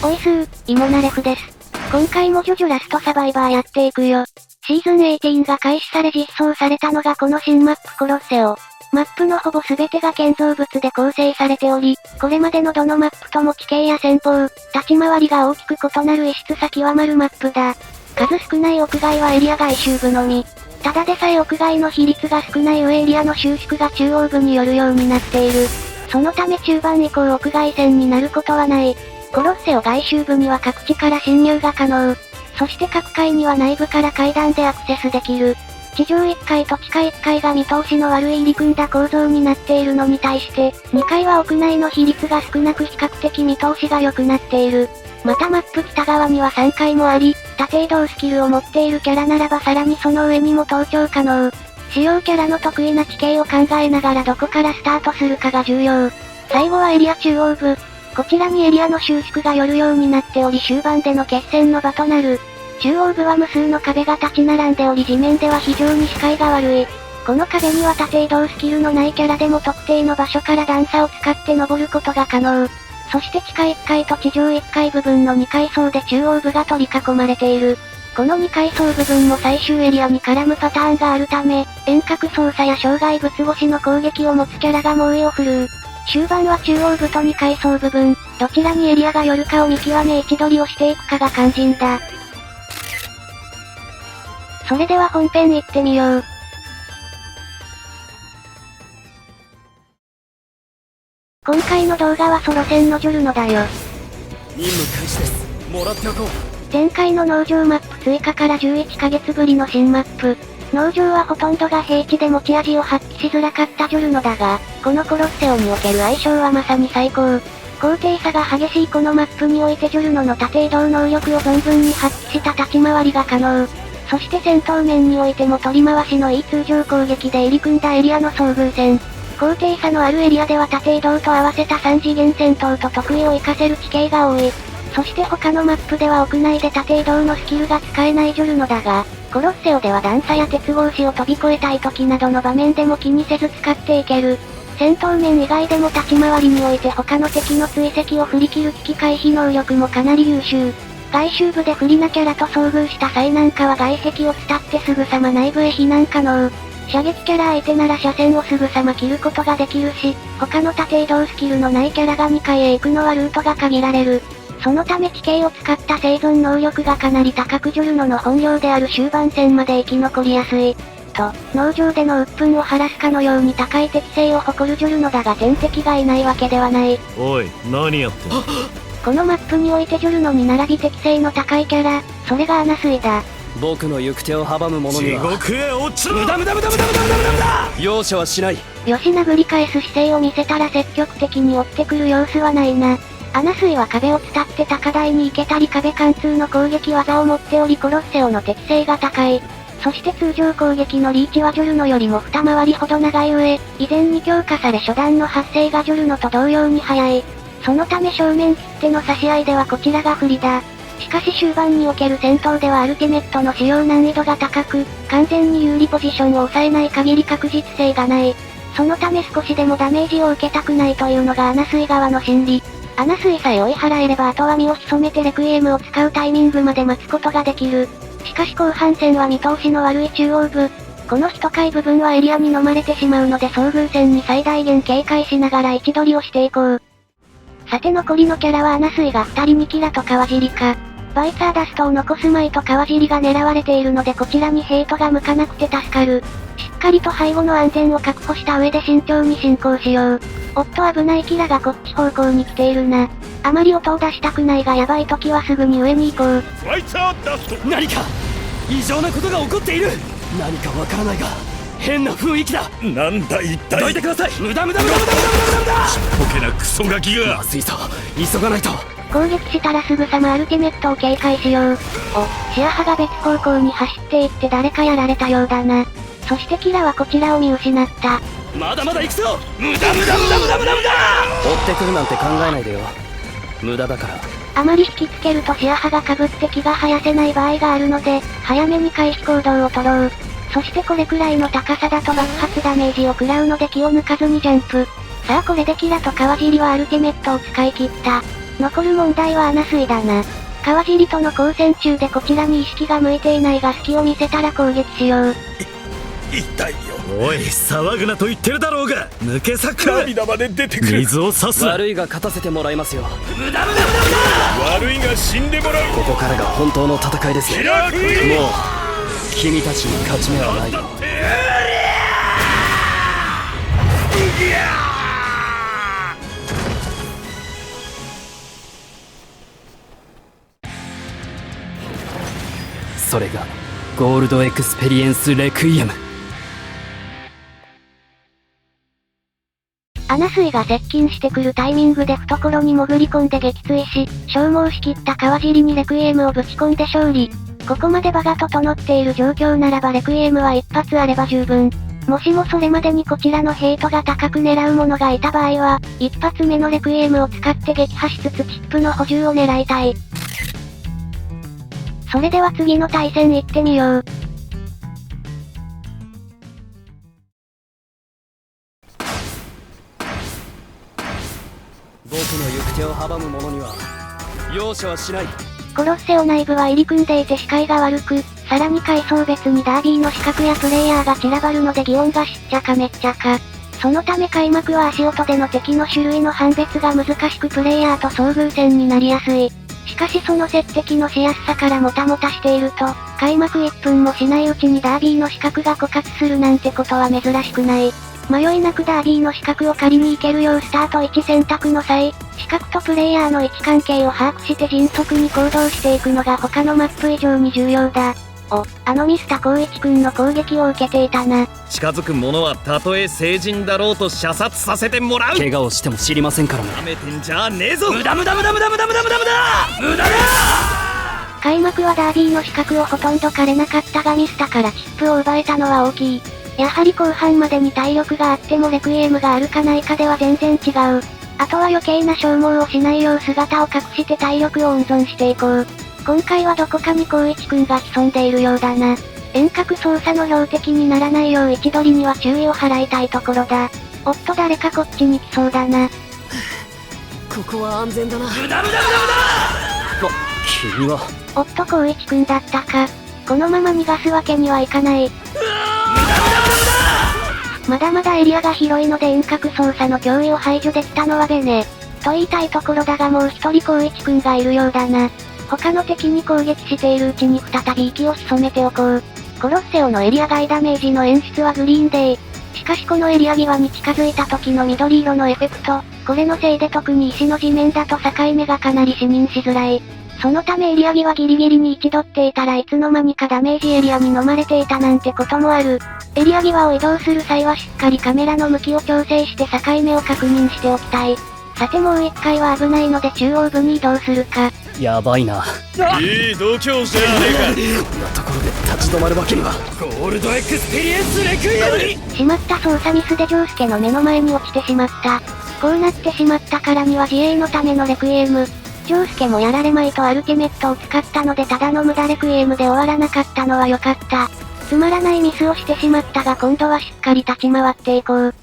おいすー、イモナレフです。今回もジョジョラストサバイバーやっていくよ。シーズン18が開始され実装されたのがこの新マップコロッセオ。マップのほぼ全てが建造物で構成されており、これまでのどのマップとも地形や戦法、立ち回りが大きく異なる異質さ極まるマップだ。数少ない屋外はエリア外周部のみ。ただでさえ屋外の比率が少ない上エリアの収縮が中央部によるようになっている。そのため中盤以降屋外戦になることはない。コロッセオ外周部には各地から侵入が可能。そして各階には内部から階段でアクセスできる。地上1階と地下1階が見通しの悪い入り組んだ構造になっているのに対して、2階は屋内の比率が少なく比較的見通しが良くなっている。またマップ北側には3階もあり、縦移動スキルを持っているキャラならばさらにその上にも登頂可能。主要キャラの得意な地形を考えながらどこからスタートするかが重要。最後はエリア中央部。こちらにエリアの収縮が寄るようになっており終盤での決戦の場となる。中央部は無数の壁が立ち並んでおり地面では非常に視界が悪い。この壁には縦移動スキルのないキャラでも特定の場所から段差を使って登ることが可能。そして地下1階と地上1階部分の2階層で中央部が取り囲まれている。この2階層部分も最終エリアに絡むパターンがあるため、遠隔操作や障害物越しの攻撃を持つキャラが猛威を振るう。終盤は中央部と2階層部分、どちらにエリアが寄るかを見極め位置取りをしていくかが肝心だ。それでは本編行ってみよう。今回の動画はソロ戦のジョルノだよ。任務開始です。もらっておこう。前回の農場マップ追加から11ヶ月ぶりの新マップ。農場はほとんどが平地で持ち味を発揮しづらかったジョルノだが、このコロッセオにおける相性はまさに最高。高低差が激しいこのマップにおいてジョルノの縦移動能力を存分に発揮した立ち回りが可能。そして戦闘面においても取り回しのいい通常攻撃で入り組んだエリアの遭遇戦。高低差のあるエリアでは縦移動と合わせた3次元戦闘と得意を活かせる地形が多い。そして他のマップでは屋内で縦移動のスキルが使えないジョルノだが、コロッセオでは段差や鉄格子を飛び越えたい時などの場面でも気にせず使っていける。戦闘面以外でも立ち回りにおいて他の敵の追跡を振り切る危機回避能力もかなり優秀。外周部で不利なキャラと遭遇した際なんかは外壁を伝ってすぐさま内部へ避難可能。射撃キャラ相手なら車線をすぐさま切ることができるし、他の縦移動スキルのないキャラが2階へ行くのはルートが限られる。そのため地形を使った生存能力がかなり高くジョルノの本領である終盤戦まで生き残りやすい。と、農場での鬱憤を晴らすかのように高い適性を誇るジョルノだが天敵がいないわけではない。おい、何やってんの？このマップにおいてジョルノに並び適性の高いキャラ、それがアナスイだ。僕の行く手を阻む者には地獄へ落ちろ！無駄容赦はしない。よし殴り返す姿勢を見せたら積極的に追ってくる様子はないな。アナスイは壁を伝って高台に行けたり壁貫通の攻撃技を持っておりコロッセオの適性が高い。そして通常攻撃のリーチはジョルノよりも二回りほど長い上、以前に強化され初段の発生がジョルノと同様に早い。そのため正面切手の差し合いではこちらが不利だ。しかし終盤における戦闘ではアルティメットの使用難易度が高く、完全に有利ポジションを抑えない限り確実性がない。そのため少しでもダメージを受けたくないというのがアナスイ側の心理。アナスイさえ追い払えればあとは身を潜めてレクイエムを使うタイミングまで待つことができる。しかし後半戦は見通しの悪い中央部。この一階部分はエリアに飲まれてしまうので遭遇戦に最大限警戒しながら位置取りをしていこう。さて残りのキャラはアナスイが2人にキラと川尻か。バイツァーダストを残すまいと川尻が狙われているのでこちらにヘイトが向かなくて助かる。しっかりと背後の安全を確保した上で慎重に進行しよう。おっと危ないキラがこっち方向に来ているな。あまり音を出したくないがヤバい時はすぐに上に行こう。バイツァーダスト！何か異常なことが起こっている。何かわからないが変な雰囲気だ。なんだ一体。どいてください。無駄ちっぽけなクソガキが。まずいぞ、急がないと。攻撃したらすぐさまアルティメットを警戒しよう。お、シアハが別方向に走っていって誰かやられたようだな。そしてキラはこちらを見失った。まだまだ行くぞ。無駄追ってくるなんて考えないでよ。無駄だから。あまり引きつけるとシアハが被って気が生やせない場合があるので、早めに回避行動を取ろう。そしてこれくらいの高さだと爆発ダメージを食らうので気を抜かずにジャンプ。さあこれでキラと川尻はアルティメットを使い切った。残る問題は穴水だな。川尻との交戦中でこちらに意識が向いていないが隙を見せたら攻撃しよう。痛いよ。おい、騒ぐなと言ってるだろうが、抜け作涙まで出てくる。水を差す。悪いが勝たせてもらいますよ。無駄悪いが死んでもらう。ここからが本当の戦いですよ。もう君たちに勝ち目はないよ。それがゴールドエクスペリエンスレクイエム。穴水が接近してくるタイミングで懐に潜り込んで撃墜し、消耗しきった川尻にレクイエムをぶち込んで勝利。ここまで場が整っている状況ならばレクイエムは一発あれば十分。もしもそれまでにこちらのヘイトが高く狙う者がいた場合は、一発目のレクイエムを使って撃破しつつチップの補充を狙いたい。それでは次の対戦行ってみよう。僕の行く手を阻む者には容赦はしない。コロッセオ内部は入り組んでいて視界が悪く、さらに階層別にダービーの死角やプレイヤーが散らばるので擬音がしっちゃかめっちゃか。そのため開幕は足音での敵の種類の判別が難しくプレイヤーと遭遇戦になりやすい。しかしその接敵のしやすさからもたもたしていると、開幕1分もしないうちにダービーの死角が枯渇するなんてことは珍しくない。迷いなくダービーの死角を借りに行けるようスタート1選択の際、死角とプレイヤーの位置関係を把握して迅速に行動していくのが他のマップ以上に重要だ。ミスタ光一くんの攻撃を受けていたな。近づく者はたとえ成人だろうと射殺させてもらう。怪我をしても知りませんからね。舐めてんじゃねえぞ。無駄だ。開幕はダービーの死角をほとんど狩れなかったがミスタからチップを奪えたのは大きい。やはり後半までに体力があってもレクイエムがあるかないかでは全然違う。あとは余計な消耗をしないよう姿を隠して体力を温存していこう。今回はどこかに光一くんが潜んでいるようだな。遠隔操作の標的にならないよう位置取りには注意を払いたいところだ。おっと誰かこっちに来そうだな。ここは安全だな。無駄。君は。おっと光一くんだったか。このまま逃がすわけにはいかない。まだまだエリアが広いので遠隔操作の脅威を排除できたのはベネ。と言いたいところだがもう一人光一くんがいるようだな。他の敵に攻撃しているうちに再び息を潜めておこう。コロッセオのエリア外ダメージの演出はグリーンデイ。しかしこのエリア際に近づいた時の緑色のエフェクト、これのせいで特に石の地面だと境目がかなり視認しづらい。そのためエリア際ギリギリに位置取っていたらいつの間にかダメージエリアに飲まれていたなんてこともある。エリア際を移動する際はしっかりカメラの向きを調整して境目を確認しておきたい。さてもう一回は危ないので中央部に移動するか。やばいな。いい度胸じゃねえか。こんなところで立ち止まるわけには。ゴールドエクスペリエンスレクイエム。しまった操作ミスでジョウスケの目の前に落ちてしまった。こうなってしまったからには自衛のためのレクイエム。ジョウスケもやられまいとアルティメットを使ったのでただの無駄レクイエムで終わらなかったのは良かった。つまらないミスをしてしまったが今度はしっかり立ち回っていこう。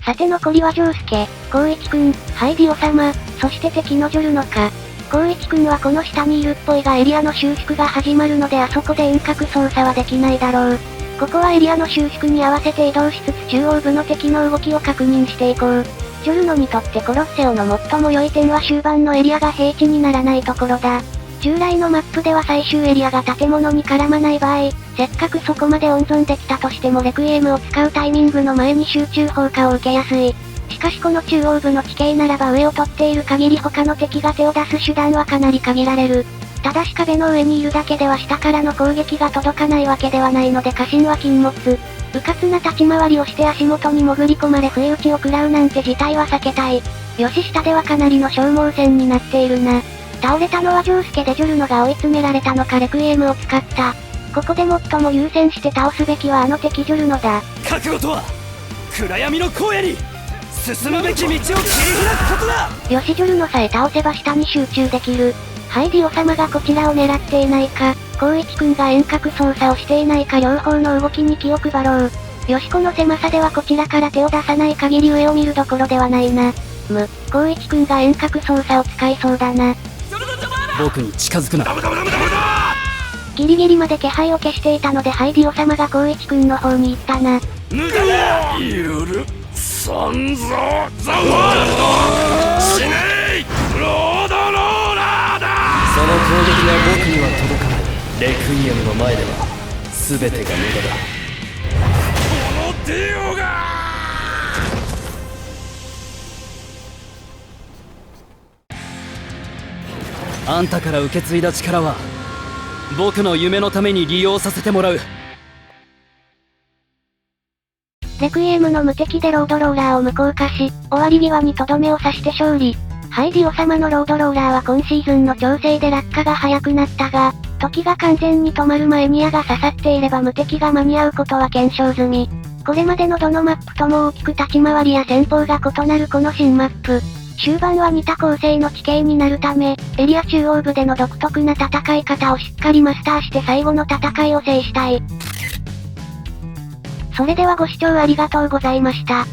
さて残りはジョウスケ、光一くん、ハイディオ様、そして敵のジョルノか。光一くんはこの下にいるっぽいがエリアの収縮が始まるのであそこで遠隔操作はできないだろう。ここはエリアの収縮に合わせて移動しつつ中央部の敵の動きを確認していこう。ジョルノにとってコロッセオの最も良い点は終盤のエリアが平地にならないところだ。従来のマップでは最終エリアが建物に絡まない場合、せっかくそこまで温存できたとしてもレクイエムを使うタイミングの前に集中砲火を受けやすい。しかしこの中央部の地形ならば上を取っている限り他の敵が手を出す手段はかなり限られる。ただし壁の上にいるだけでは下からの攻撃が届かないわけではないので家臣は禁物。迂闊な立ち回りをして足元に潜り込まれ不意打ちを食らうなんて事態は避けたい。よし下ではかなりの消耗戦になっているな。倒れたのはジョウスケでジョルノが追い詰められたのかレクイエムを使った。ここで最も優先して倒すべきはあの敵ジョルノだ。覚悟とは暗闇の荒野に進むべき道を切り開くことだ。よしジョルノさえ倒せば下に集中できる。ハイディオ様がこちらを狙っていないか、光一くんが遠隔操作をしていないか両方の動きに気を配ろう。よしこの狭さではこちらから手を出さない限り上を見るどころではないな。光一くんが遠隔操作を使いそうだな。僕に近づくな。ギリギリまで気配を消していたのでハイディオ様が光一くんの方に行ったな。無駄だ。許さんぞザワールド死ねいロードローラーだ。その攻撃が僕には届かない。レクイエムの前では全てが無駄だ。このディオがあんたから受け継いだ力は僕の夢のために利用させてもらう。レクイエムの無敵でロードローラーを無効化し、終わり際にとどめを刺して勝利。ハイディオ様のロードローラーは今シーズンの調整で落下が早くなったが、時が完全に止まる前に矢が刺さっていれば無敵が間に合うことは検証済み。これまでのどのマップとも大きく立ち回りや戦法が異なるこの新マップ。終盤は似た構成の地形になるため、エリア中央部での独特な戦い方をしっかりマスターして最後の戦いを制したい。それではご視聴ありがとうございました。